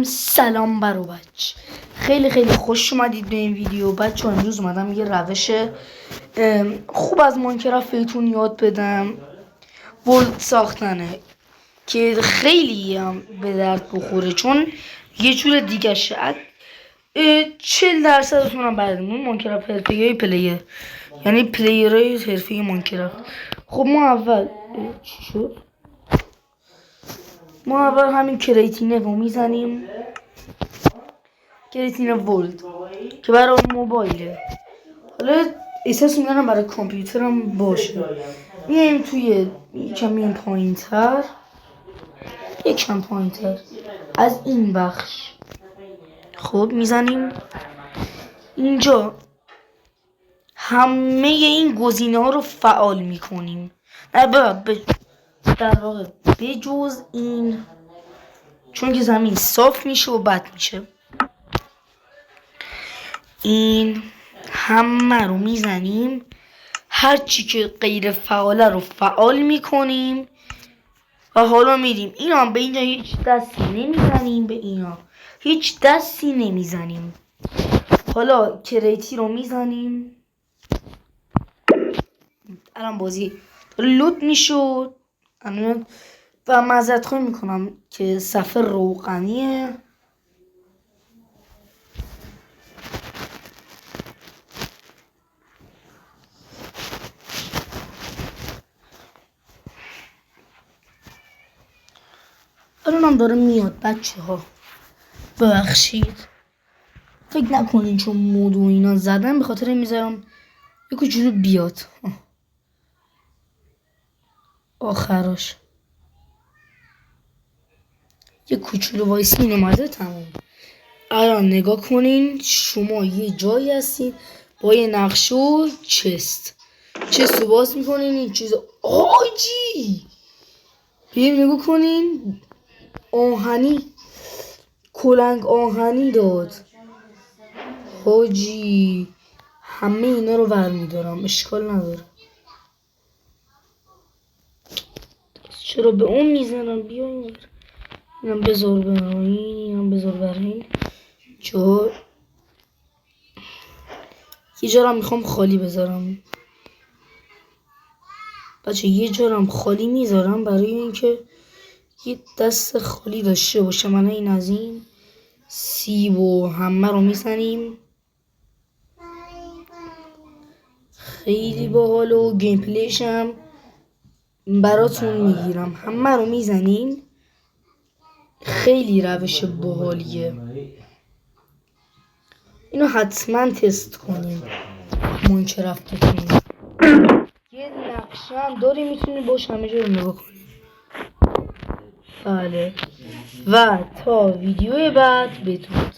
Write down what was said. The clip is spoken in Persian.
سلام برو بچه، خیلی خوش اومدید به این ویدیو. بچه امروز اومدم یه روش خوب از ماینکرافت بهتون یاد بدم، ورلد ساختنه که خیلی هم به درد بخوره، چون یه جور دیگه شه. 40% هم بردمون ماینکرافت حرفه‌ای پلیر، یعنی پلیرهای حرفه‌ای ماینکرافت. خب ما اول چی شد؟ ما اول همین کریتینه رو میزنیم، کریتینه ورلد که برای موبایله. حالا احساس میکنم برای کامپیوترم باشه. میایم توی یکم پایین تر، یکم پایین تر از این بخش. خب میزنیم اینجا، همه این گزینه ها رو فعال میکنیم. در واقع بجز این، چون که زمین صاف میشه و بد میشه. این همه رو میزنیم، هر چی که غیر فعاله رو فعال میکنیم و حالا میریم اینا به اینجا هیچ دستی نمیزنیم، به اینا هیچ دستی نمیزنیم. حالا کریتی رو میزنیم، الان بازی لود میشد و معذرت خواهی میکنم که صفحه روغنیه. الان هم داره میاد بچه ها، ببخشید، فکر نکنین چون مود و اینا زدم به خاطر میذارم یه کوچولو بیاد آخراش، یه کوچولو وایسین اومده تموم. الان نگاه کنین، شما یه جایی هستین با یه نقشه و چست رو باز میکنین، این چیز آجی بیایم نگاه کنین، آهنی کلنگ آهنی داد حاجی. همه اینا رو برمیدارم، اشکال نداره. چرا به اون میزنم؟ بیاین اینم بذار برای اینم بذار برای این جا. یه جا میخوام خالی بذارم بچه، یه جا خالی میذارم برای اینکه یه دست خالی داشته باشه. من این از این سیب و همه رو میزنیم، خیلی باحال و گیم پلیش هم براتون میگیرم. همه رو میزنیم، خیلی روش باحالیه، اینو حتما تست کنیم. ماینکرافتتون یه نقشه هم داری، میتونی باش همه جا رو نگاه کنی. بله، و تا ویدیو بعد بدرود.